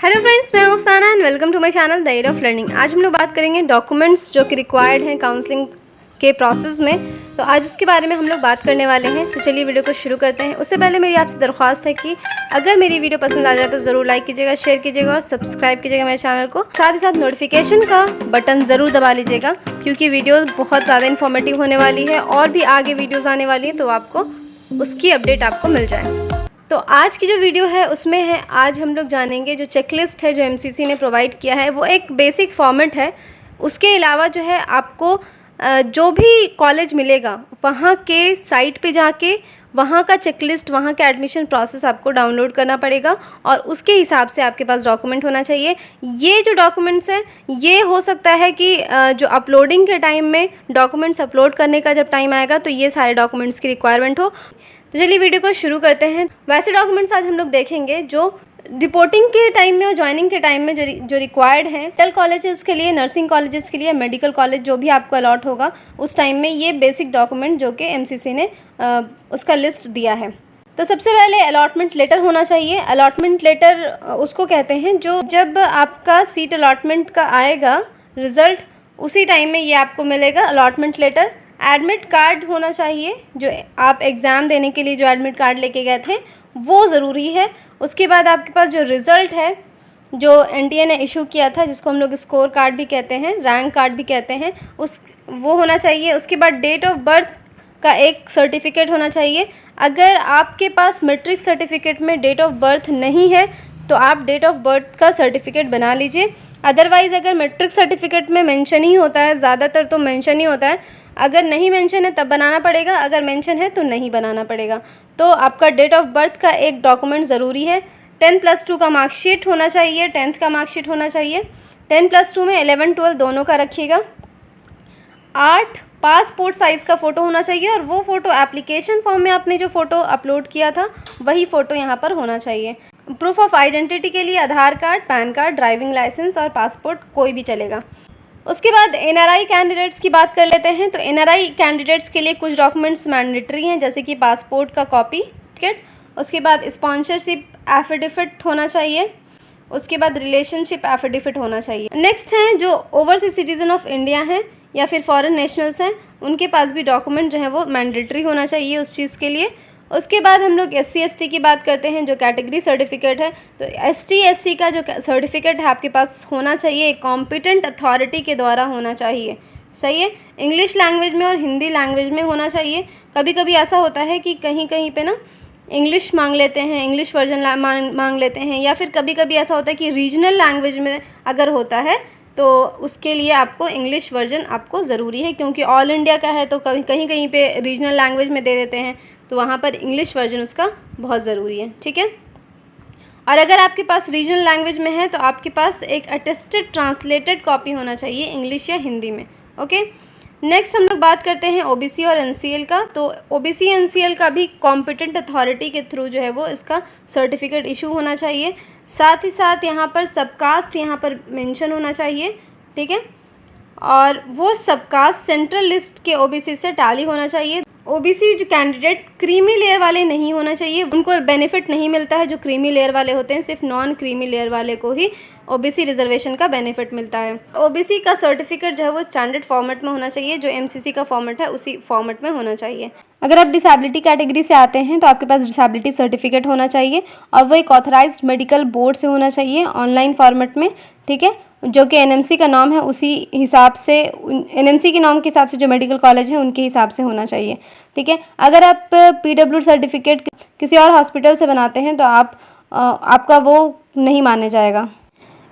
Hello friends, मैं हूं Afsana and welcome to my channel the air of learning. आज हम लोग बात करेंगे डॉक्यूमेंट्स जो कि रिक्वायर्ड हैं काउंसलिंग के प्रोसेस में। तो आज उसके बारे में हम लोग बात करने वाले हैं। तो चलिए वीडियो को शुरू करते हैं। उससे पहले मेरी आपसे दरख्वास्त है कि अगर मेरी वीडियो पसंद आ जाए तो ज़रूर लाइक कीजिएगा, शेयर कीजिएगा और सब्सक्राइब कीजिएगा मेरे चैनल को। साथ ही साथ नोटिफिकेशन का बटन ज़रूर दबा लीजिएगा, क्योंकि वीडियो बहुत ज़्यादा इन्फॉर्मेटिव होने वाली है और भी आगे वीडियोज़ आने वाली हैं, तो आपको उसकी अपडेट आपको मिल जाए। तो आज की जो वीडियो है उसमें है, आज हम लोग जानेंगे जो चेकलिस्ट है जो एमसीसी ने प्रोवाइड किया है, वो एक बेसिक फॉर्मेट है। उसके अलावा जो है आपको जो भी कॉलेज मिलेगा वहाँ के साइट पे जाके वहाँ का चेकलिस्ट, वहाँ का एडमिशन प्रोसेस आपको डाउनलोड करना पड़ेगा और उसके हिसाब से आपके पास डॉक्यूमेंट होना चाहिए। ये जो डॉक्यूमेंट्स हैं, ये हो सकता है कि जो अपलोडिंग के टाइम में डॉक्यूमेंट्स अपलोड करने का जब टाइम आएगा तो ये सारे डॉक्यूमेंट्स की रिक्वायरमेंट हो। तो चलिए वीडियो को शुरू करते हैं। वैसे डॉक्यूमेंट्स आज हम लोग देखेंगे जो रिपोर्टिंग के टाइम में और ज्वाइनिंग के टाइम में जो रिक्वायर्ड हैं मेडिकल कॉलेजेस के लिए, नर्सिंग कॉलेजेस के लिए, मेडिकल कॉलेज जो भी आपको अलॉट होगा उस टाइम में, ये बेसिक डॉक्यूमेंट जो कि एमसीसी ने उसका लिस्ट दिया है। तो सबसे पहले अलॉटमेंट लेटर होना चाहिए। अलॉटमेंट लेटर उसको कहते हैं जो जब आपका सीट अलॉटमेंट का आएगा रिज़ल्ट, उसी टाइम में ये आपको मिलेगा अलॉटमेंट लेटर। एडमिट कार्ड होना चाहिए, जो आप एग्ज़ाम देने के लिए जो एडमिट कार्ड लेके गए थे वो ज़रूरी है। उसके बाद आपके पास जो रिज़ल्ट है जो एनटीए ने इशू किया था, जिसको हम लोग स्कोर कार्ड भी कहते हैं, रैंक कार्ड भी कहते हैं, वो होना चाहिए। उसके बाद डेट ऑफ बर्थ का एक सर्टिफिकेट होना चाहिए। अगर आपके पास मैट्रिक सर्टिफिकेट में डेट ऑफ बर्थ नहीं है तो आप डेट ऑफ बर्थ का सर्टिफिकेट बना लीजिए। अदरवाइज़ अगर मैट्रिक सर्टिफिकेट में मेंशन ही होता है, ज़्यादातर तो मेंशन ही होता है, अगर नहीं मेंशन है तब बनाना पड़ेगा, अगर मेंशन है तो नहीं बनाना पड़ेगा। तो आपका डेट ऑफ बर्थ का एक डॉक्यूमेंट ज़रूरी है। 10+2 का मार्कशीट होना चाहिए, 10th का मार्कशीट होना चाहिए। 10+2 में 11-12 दोनों का रखिएगा। 8 पासपोर्ट साइज़ का फ़ोटो होना चाहिए, और वो फ़ोटो एप्लीकेशन फॉर्म में आपने जो फ़ोटो अपलोड किया था वही फ़ोटो यहाँ पर होना चाहिए। प्रूफ ऑफ आइडेंटिटी के लिए Aadhaar card, PAN card, driving licence और पासपोर्ट कोई भी चलेगा। उसके बाद एनआरआई कैंडिडेट्स की बात कर लेते हैं। तो एनआरआई कैंडिडेट्स के लिए कुछ डॉक्यूमेंट्स मैंडेटरी हैं, जैसे कि पासपोर्ट का कॉपी, टिकट। उसके बाद स्पॉन्सरशिप एफिडेविट होना चाहिए। उसके बाद रिलेशनशिप एफिडेविट होना चाहिए। नेक्स्ट हैं जो ओवरसीज सिटीज़न ऑफ इंडिया हैं या फिर फॉरेन नेशनल्स हैं, उनके पास भी डॉक्यूमेंट जो है वो मैंडेटरी होना चाहिए उस चीज़ के लिए। उसके बाद हम लोग SC ST की बात करते हैं, जो कैटेगरी सर्टिफिकेट है। तो ST SC का जो सर्टिफिकेट है आपके पास होना चाहिए, एक कॉम्पिटेंट अथॉरिटी के द्वारा होना चाहिए। सही है, इंग्लिश लैंग्वेज में और हिंदी लैंग्वेज में होना चाहिए। कभी कभी ऐसा होता है कि कहीं कहीं पे ना इंग्लिश मांग लेते हैं, इंग्लिश वर्जन मांग लेते हैं, या फिर कभी कभी ऐसा होता है कि रीजनल लैंग्वेज में अगर होता है तो उसके लिए आपको इंग्लिश वर्जन आपको ज़रूरी है, क्योंकि ऑल इंडिया का है तो कहीं कहीं पे रीजनल लैंग्वेज में दे देते हैं, तो वहाँ पर इंग्लिश वर्जन उसका बहुत ज़रूरी है। ठीक है, और अगर आपके पास रीजनल लैंग्वेज में है तो आपके पास एक अटेस्टेड ट्रांसलेटेड कॉपी होना चाहिए इंग्लिश या हिंदी में। ओके, नेक्स्ट हम लोग बात करते हैं OBC और NCL का। तो OBC NCL का भी कॉम्पिटेंट अथॉरिटी के थ्रू जो है वो इसका सर्टिफिकेट इशू होना चाहिए। साथ ही साथ यहाँ पर सबकास्ट यहाँ पर मेंशन होना चाहिए। ठीक है, और वो सबकास्ट सेंट्रल लिस्ट के OBC से टैली होना चाहिए। OBC जो कैंडिडेट क्रीमी लेयर वाले नहीं होना चाहिए, उनको बेनिफिट नहीं मिलता है जो क्रीमी लेयर वाले होते हैं, सिर्फ नॉन क्रीमी लेयर वाले को ही OBC रिजर्वेशन का बेनिफिट मिलता है। OBC का सर्टिफिकेट जो है वो स्टैंडर्ड फॉर्मेट में होना चाहिए, जो MCC का फॉर्मेट है उसी फॉर्मेट में होना चाहिए। अगर आप डिसेबिलिटी कैटेगरी से आते हैं तो आपके पास डिसेबिलिटी सर्टिफिकेट होना चाहिए, और वो एक ऑथराइज्ड मेडिकल बोर्ड से होना चाहिए ऑनलाइन फॉर्मेट में। ठीक है, जो कि NMC का नाम है उसी हिसाब से, NMC के नाम के हिसाब से जो मेडिकल कॉलेज है उनके हिसाब से होना चाहिए। ठीक है, अगर आप PW सर्टिफिकेट किसी और हॉस्पिटल से बनाते हैं तो आपका वो नहीं माने जाएगा।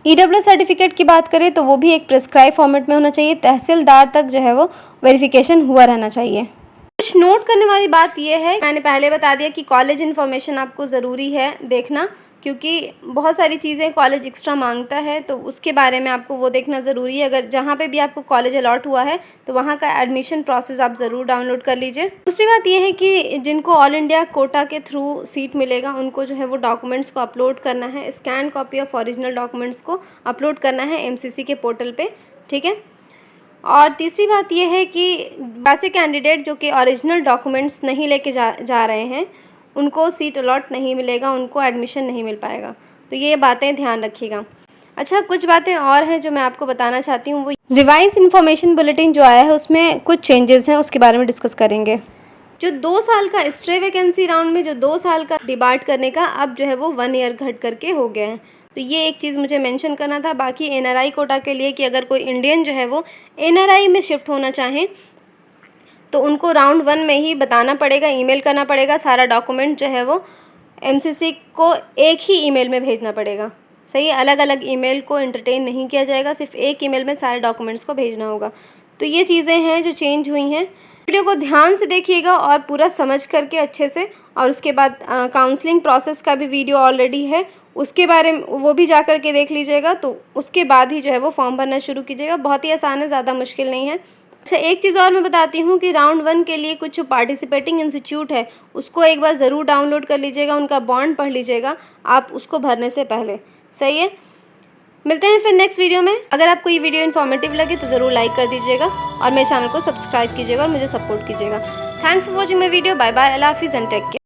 EW सर्टिफिकेट की बात करें तो वो भी एक प्रिस्क्राइब फॉर्मेट में होना चाहिए, तहसीलदार तक जो है वो वेरिफिकेशन हुआ रहना चाहिए। कुछ नोट करने वाली बात यह है, मैंने पहले बता दिया कि कॉलेज इन्फॉर्मेशन आपको ज़रूरी है देखना, क्योंकि बहुत सारी चीज़ें कॉलेज एक्स्ट्रा मांगता है, तो उसके बारे में आपको वो देखना ज़रूरी है। अगर जहाँ पे भी आपको कॉलेज अलॉट हुआ है तो वहाँ का एडमिशन प्रोसेस आप ज़रूर डाउनलोड कर लीजिए। दूसरी बात ये है कि जिनको ऑल इंडिया कोटा के थ्रू सीट मिलेगा उनको जो है वो डॉक्यूमेंट्स को अपलोड करना है, scan copy of original documents को अपलोड करना है MCC के पोर्टल पर। ठीक है, और तीसरी बात यह है कि वैसे कैंडिडेट जो कि ओरिजिनल डॉक्यूमेंट्स नहीं लेके जा रहे हैं उनको सीट अलॉट नहीं मिलेगा, उनको एडमिशन नहीं मिल पाएगा। तो ये बातें ध्यान रखिएगा। अच्छा, कुछ बातें और हैं जो मैं आपको बताना चाहती हूँ। वो रिवाइज इन्फॉर्मेशन बुलेटिन जो आया है उसमें कुछ चेंजेस हैं, उसके बारे में डिस्कस करेंगे। जो 2 साल का स्ट्रे वैकेंसी राउंड में जो 2 साल का डिबार्ट करने का अब जो है वो 1 ईयर घट करके हो गया है। तो ये एक चीज़ मुझे मेंशन करना था। बाकी एनआरआई कोटा के लिए कि अगर कोई इंडियन जो है वो एनआरआई में शिफ्ट होना चाहें तो उनको राउंड 1 में ही बताना पड़ेगा, ईमेल करना पड़ेगा, सारा डॉक्यूमेंट जो है वो एमसीसी को एक ही ईमेल में भेजना पड़ेगा। सही है, अलग अलग ईमेल को एंटरटेन नहीं किया जाएगा, सिर्फ एक ईमेल में सारे डॉक्यूमेंट्स को भेजना होगा। तो ये चीज़ें हैं जो चेंज हुई हैं। वीडियो को ध्यान से देखिएगा और पूरा समझ करके अच्छे से। और उसके बाद काउंसलिंग प्रोसेस का भी वीडियो ऑलरेडी है, उसके बारे में वो भी जा कर के देख लीजिएगा। तो उसके बाद ही जो है वो फॉर्म भरना शुरू कीजिएगा। बहुत ही आसान है, ज़्यादा मुश्किल नहीं है। अच्छा, एक चीज़ और मैं बताती हूँ कि राउंड 1 के लिए कुछ जो पार्टिसिपेटिंग इंस्टीट्यूट है उसको एक बार ज़रूर डाउनलोड कर लीजिएगा, उनका बॉन्ड पढ़ लीजिएगा आप उसको भरने से पहले। सही है, मिलते हैं फिर नेक्स्ट वीडियो में। अगर आपको ये वीडियो इन्फॉर्मेटिव लगे तो ज़रूर लाइक कर दीजिएगा और मेरे चैनल को सब्सक्राइब कीजिएगा और मुझे सपोर्ट कीजिएगा। Thanks for watching my video. Bye bye, अल्लाह हाफिज़ एंड टेक केयर।